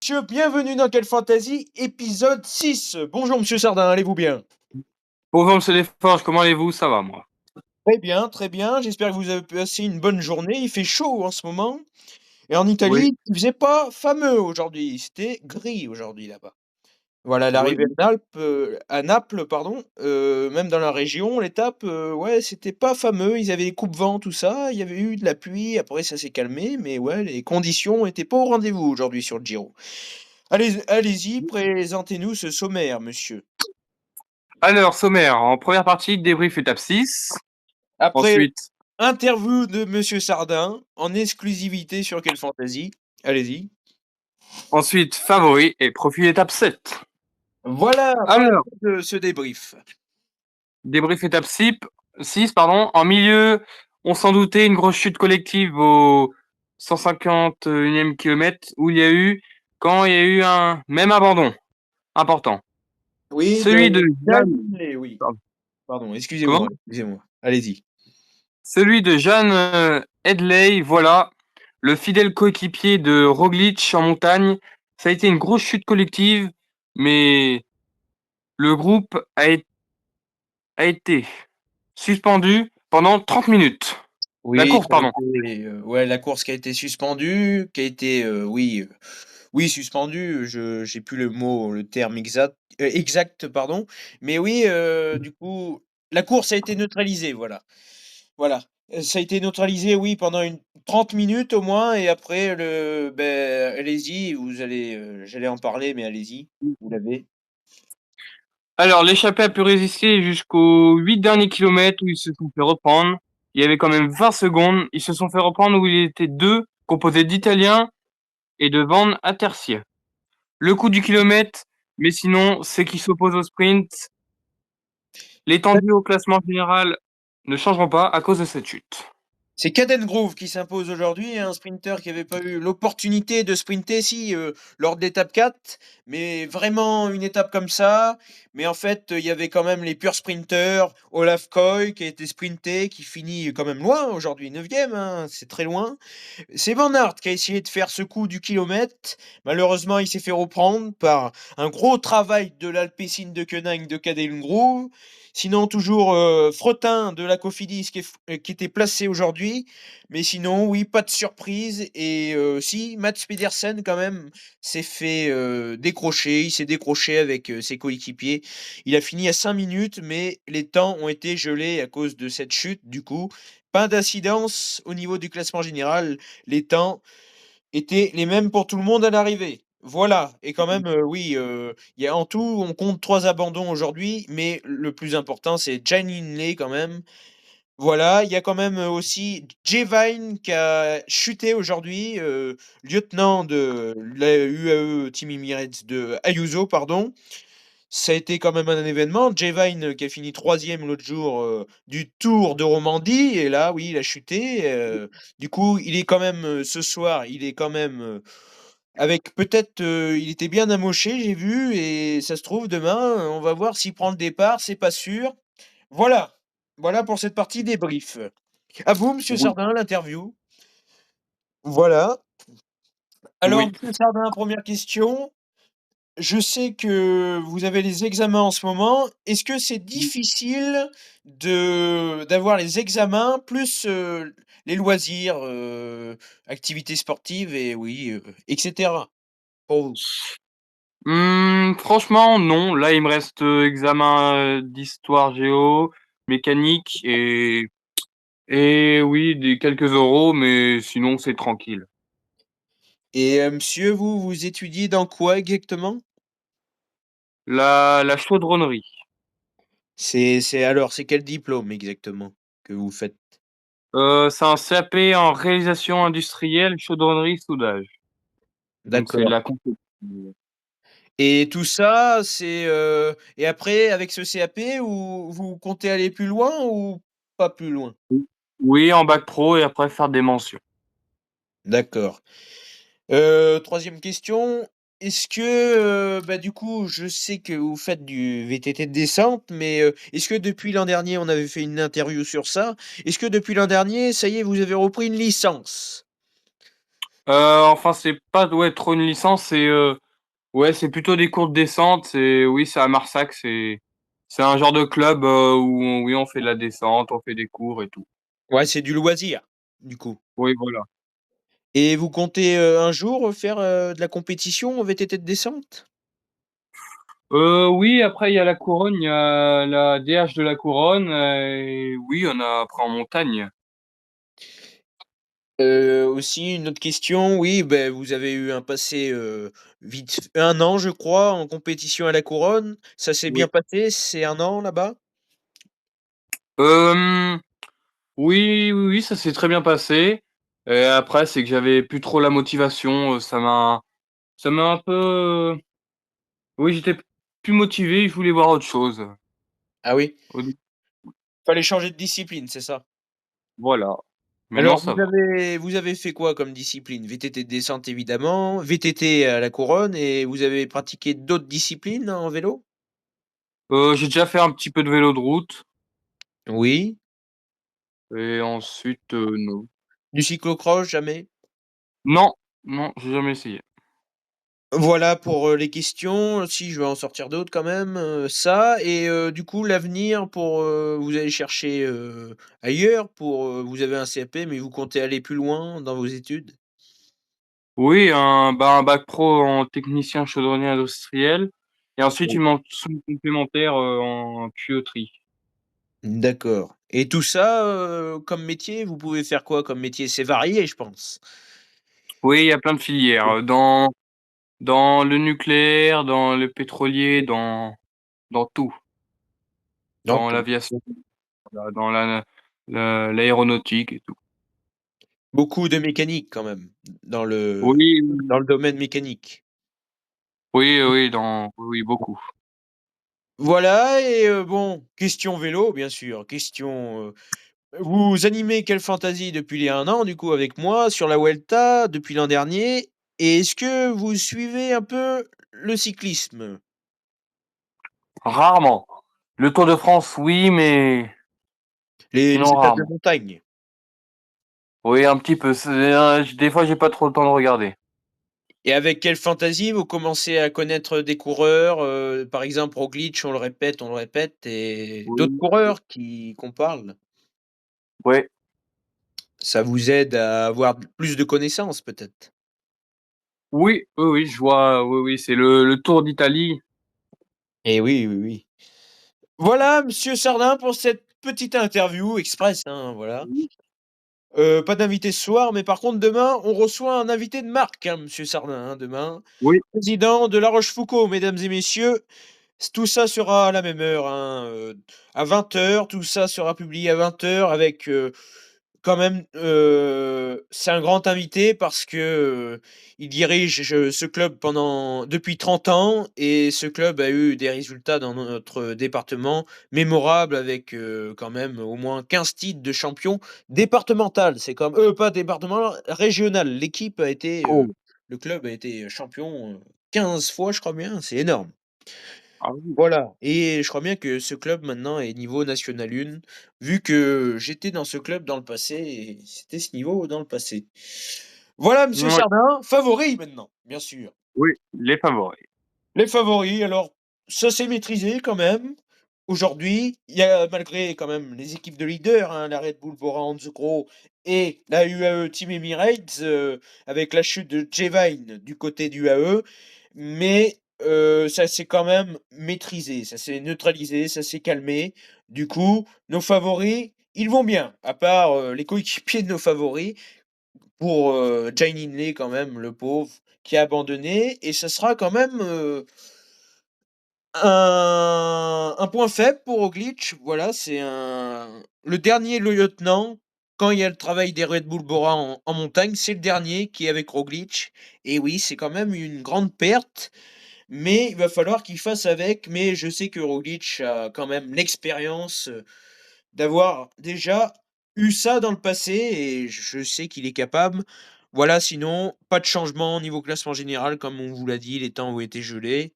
messieurs, bienvenue dans Quelle Fantasy, épisode 6. Bonjour monsieur Sardin, allez-vous bien? Bonjour Monsieur Desforges, comment allez-vous? Ça va moi. Très bien, j'espère que vous avez passé une bonne journée. Il fait chaud en ce moment. Et en Oui, Italie, il faisait pas fameux aujourd'hui, c'était gris aujourd'hui là-bas. Voilà, oui. l'arrivée à Naples, pardon, même dans la région, l'étape, ouais, c'était pas fameux. Ils avaient des coupe-vent, tout ça. Il y avait eu de la pluie, après ça s'est calmé, mais ouais, les conditions étaient pas au rendez-vous aujourd'hui sur le Giro. Allez-y, présentez-nous ce sommaire, monsieur. Alors, sommaire, en première partie, débrief étape 6. Après, Ensuite, interview de monsieur Sardin, en exclusivité sur Quelle Fantasy. Allez-y. favori et profil étape 7. Voilà, Alors, parlons de ce débrief. débrief étape 6, pardon. En milieu, on s'en doutait, une grosse chute collective au 151e kilomètre où quand il y a eu un même abandon important. Oui, de Celui de Jeanne, Galilée, oui. pardon, Pardon, comment? excusez-moi. Allez-y. Celui de Jeanne Hedley, voilà, le fidèle coéquipier de Roglic en montagne. Ça a été une grosse chute collective, mais le groupe a été suspendu pendant 30 minutes. La Oui, course, ça a pardon. été, ouais, la course qui a été suspendue, qui a été, oui, oui, suspendue, je j'ai plus le terme exact, pardon. Mais oui, du coup, la course a été neutralisée, voilà. Voilà, ça a été neutralisé, oui, pendant une 30 minutes au moins et après allez-y, j'allais en parler, mais allez-y, vous l'avez. Alors, l'échappée a pu résister jusqu'aux 8 derniers kilomètres où ils se sont fait reprendre. Il y avait quand même 20 secondes. Ils se sont fait reprendre où il était deux, composés d'Italiens et de Van Atercia. Le coup du kilomètre, mais sinon, ceux qui s'opposent au sprint, les tendus au classement général ne changeront pas à cause de cette chute. C'est Caden Groove qui s'impose aujourd'hui, un sprinter qui avait pas eu l'opportunité de sprinter si, lors de l'étape 4, mais vraiment une étape comme ça. Mais en fait, il y avait quand même les purs sprinters, Olaf Koy qui a été sprinté, qui finit quand même loin aujourd'hui, 9e, hein, c'est très loin. C'est Van Aert qui a essayé de faire ce coup du kilomètre. Malheureusement, il s'est fait reprendre par un gros travail de l'Alpecin de Koenig de Caden Groove. Sinon, toujours Fretin de la Cofidis qui était placé aujourd'hui. Mais sinon, oui, pas de surprise. Et si, Mats Pedersen, quand même, s'est fait décrocher. Il s'est décroché avec ses coéquipiers. Il a fini à 5 minutes, mais les temps ont été gelés à cause de cette chute. Du coup, pas d'incidence au niveau du classement général. Les temps étaient les mêmes pour tout le monde à l'arrivée. Voilà, et quand même, oui, il y a en tout, on compte 3 abandons aujourd'hui, mais le plus important, c'est Gianni Hindley quand même. Voilà, il y a quand même, aussi Jevine qui a chuté aujourd'hui, lieutenant de la UAE Team Emirates de Ayuso, pardon. Ça a été quand même un événement. Jevine qui a fini 3e l'autre jour, du Tour de Romandie et là, oui, il a chuté, du coup, il est quand même, ce soir, il est quand même, avec peut-être, il était bien amoché, j'ai vu et ça se trouve demain, on va voir s'il prend le départ, c'est pas sûr. Voilà, voilà pour cette partie débrief. À vous, monsieur Oui. Sardin, l'interview. Voilà. Alors, Oui. monsieur Sardin, première question. Je sais que vous avez les examens en ce moment. Est-ce que c'est difficile de d'avoir les examens plus, les loisirs, activités sportives et oui, et cetera, pour vous? Franchement, non. Là, il me reste examen d'histoire géo, mécanique et oui, quelques euros, mais sinon, c'est tranquille. Et monsieur, vous étudiez dans quoi exactement? La chaudronnerie. C'est quel diplôme exactement que vous faites? C'est un CAP en réalisation industrielle, chaudronnerie, soudage. Donc c'est de D'accord. la conception. Et tout ça, et après avec ce CAP, vous comptez aller plus loin ou pas plus loin? Oui, en bac pro et après faire des mentions. D'accord. 3e question, est-ce que, du coup, je sais que vous faites du VTT de descente, mais, est-ce que depuis l'an dernier, on avait fait une interview sur ça, est-ce que depuis l'an dernier, ça y est, vous avez repris une licence? Enfin, c'est pas ouais, trop une licence, ouais, c'est plutôt des cours de descente. Oui, c'est à Marsac. C'est un genre de club où oui, on fait de la descente, on fait des cours et tout. Ouais, c'est du loisir, du coup. Oui, voilà. Et vous comptez, un jour, faire, de la compétition en VTT de descente? Oui, après il y a la couronne, il y a la DH de la couronne. Et oui, on a après en montagne. Aussi une autre question, oui, beh, vous avez eu un passé, vite 1 an je crois en compétition à la couronne. Ça s'est bien Oui. passé ces 1 an là-bas? Euh, oui, oui, oui, ça s'est très bien passé. Et après, c'est que j'avais plus trop la motivation. Ça m'a un peu. Oui, j'étais plus motivé. Je voulais voir autre chose. Ah oui? Au dé- Fallait changer de discipline, c'est ça? Voilà. Maintenant, Alors ça va. vous avez fait quoi comme discipline? VTT de descente évidemment, VTT à la couronne et vous avez pratiqué d'autres disciplines en vélo? J'ai déjà fait un petit peu de vélo de route. Oui. Et ensuite, non. Du cyclo-cross, jamais? Non, non, j'ai jamais essayé. Voilà pour, les questions. Si, je vais en sortir d'autres quand même, ça et du coup l'avenir pour, vous allez chercher, ailleurs pour, vous avez un CAP mais vous comptez aller plus loin dans vos études? Oui, un bac pro en technicien chaudronnier industriel et ensuite Oui. une mention complémentaire, en tuyauterie. D'accord et tout ça, comme métier, vous pouvez faire quoi comme métier? C'est varié, je pense? Oui, il y a plein de filières, dans le nucléaire, dans le pétrolier, dans tout, Dans dans tout. l'aviation, dans l'aéronautique et tout. Beaucoup de mécanique quand même, Oui, dans le domaine mécanique. oui, oui, oui, beaucoup. Voilà et bon, question vélo bien sûr, question, vous animez quelle Fantasy depuis les 1 an du coup avec moi sur la Vuelta depuis l'an dernier et est-ce que vous suivez un peu le cyclisme? Rarement. Le Tour de France, oui, mais Les sinon étapes de rarement. montagne? Oui, un petit peu, des fois, j'ai pas trop le temps de regarder. Et avec quelle Fantasy vous commencez à connaître des coureurs, par exemple Roglic, on le répète et d'autres Oui, coureurs qui qu'on parle? ouais. Ça vous aide à avoir plus de connaissances peut-être? Oui, oui, oui, je vois, oui, oui, c'est le Tour d'Italie. Eh oui, oui, oui. Voilà monsieur Sardin pour cette petite interview express, hein, voilà. Oui, Pas d'invité ce soir, mais par contre demain, on reçoit un invité de marque, hein, monsieur Sardin, hein, demain. oui, Président de La Rochefoucauld, mesdames et messieurs. Tout ça sera à la même heure, hein, à 20 heures. Tout ça sera publié à 20 heures avec, quand même, c'est un grand invité parce que, il dirige, ce club depuis 30 ans et ce club a eu des résultats dans notre département mémorables avec, quand même au moins 15 titres de champion départemental. C'est comme pas départemental, régional. oh, Le club a été champion, 15 fois, je crois bien, c'est énorme. ah oui, Voilà et je crois bien que ce club maintenant est niveau national 1, vu que j'étais dans ce club dans le passé et c'était ce niveau dans le passé. Voilà monsieur mouais, Sardin, favoris maintenant, bien sûr. oui, les favoris. Les favoris, alors ça s'est maîtrisé quand même. Aujourd'hui, il y a malgré quand même les équipes de leaders, hein, la Red Bull Bora Hansgrohe et la UAE Team Emirates, avec la chute de Jevine du côté du UAE, mais ça s'est quand même maîtrisé, ça s'est neutralisé, ça s'est calmé. Du coup, nos favoris, ils vont bien, à part, les coéquipiers de nos favoris pour, Jai Hindley quand même, le pauvre, qui a abandonné et ça sera quand même, un point faible pour Roglic, voilà, c'est le dernier le lieutenant, quand il y a le travail des Red Bull Bora en montagne, c'est le dernier qui est avec Roglic et oui, c'est quand même une grande perte, mais il va falloir qu'il fasse avec, mais je sais que Roglic a quand même l'expérience, d'avoir déjà eu ça dans le passé et je sais qu'il est capable. Voilà, sinon, pas de changement au niveau classement général comme on vous l'a dit, les temps ont été gelés.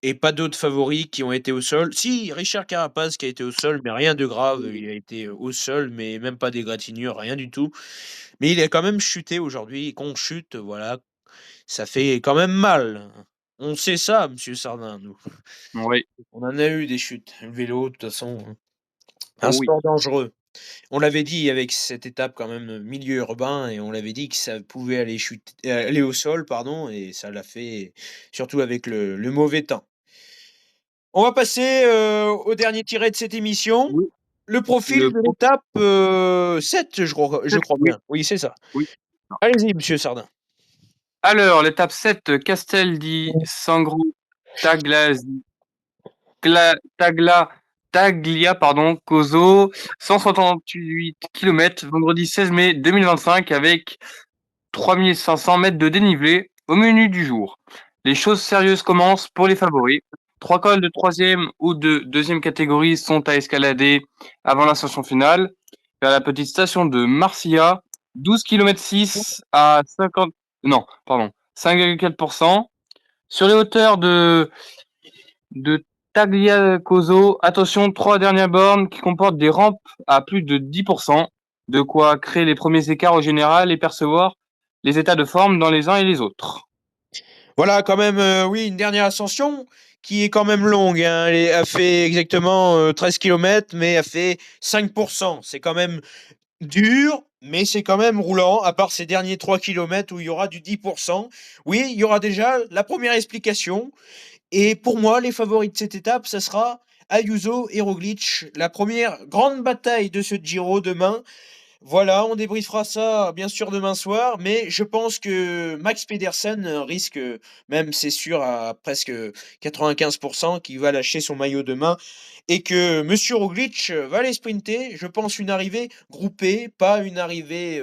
et pas d'autres favoris qui ont été au sol. Si, Richard Carapaz qui a été au sol, mais rien de grave, Oui. il a été au sol, mais même pas d'égratignure, rien du tout. Mais il a quand même chuté aujourd'hui et quand on chute, voilà, ça fait quand même mal. On sait ça, monsieur Sardin, nous. Oui. On en a eu des chutes. Le vélo, de toute façon, un Oh oui. sport dangereux. On l'avait dit avec cette étape quand même, milieu urbain et on l'avait dit que ça pouvait aller au sol, pardon, et ça l'a fait, surtout avec le mauvais temps. On va passer, au dernier tiré de cette émission. Oui. Le profil Le de pro l'étape, 7, je crois Oui, bien. Oui, c'est ça. oui. Allez-y, monsieur Sardin. Alors, l'étape 7, Castel di Sangro Taglasi Taglia, pardon, Coso, 168 km, vendredi 16 mai 2025, avec 3500 mètres de dénivelé au menu du jour. Les choses sérieuses commencent pour les favoris. 3 cols de troisième ou de deuxième catégorie sont à escalader avant l'ascension finale vers la petite station de Marcia, 12 km 6 à 50, non, pardon, 5,4%. Sur les hauteurs de Tagliacozzo, attention, 3 dernières bornes qui comportent des rampes à plus de 10%, de quoi créer les premiers écarts au général et percevoir les états de forme dans les uns et les autres. Voilà quand même, oui, une dernière ascension qui est quand même longue, hein. Elle a fait exactement, 13 kilomètres, mais a fait 5. C'est quand même dur, mais c'est quand même roulant, à part ces derniers 3 kilomètres où il y aura du 10. Oui, il y aura déjà la première explication et pour moi, les favoris de cette étape, ça sera Ayuso et Roglic. La première grande bataille de ce Giro demain. Voilà, on débriefera ça bien sûr demain soir, mais je pense que Max Pedersen risque, même c'est sûr à presque 95 qu'il va lâcher son maillot demain et que Monsieur Roglic va aller sprinter. Je pense une arrivée groupée, pas une arrivée,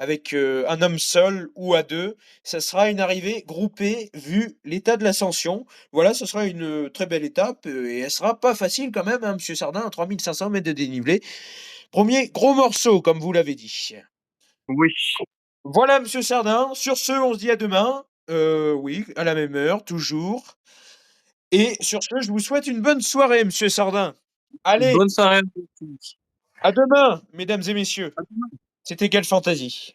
avec, un homme seul ou à 2. Ça sera une arrivée groupée vu l'état de l'ascension. Voilà, ce sera une, très belle étape, et elle sera pas facile quand même, hein, monsieur Sardin, 3500 mètres de dénivelé. Premier gros morceau, comme vous l'avez dit. Oui, Voilà, monsieur Sardin. Sur ce, on se dit à demain. Oui, à la même heure, toujours. Et sur ce, je vous souhaite une bonne soirée, monsieur Sardin. Allez, bonne soirée à tous. à demain, mesdames et messieurs. C'était Quelle Fantasy.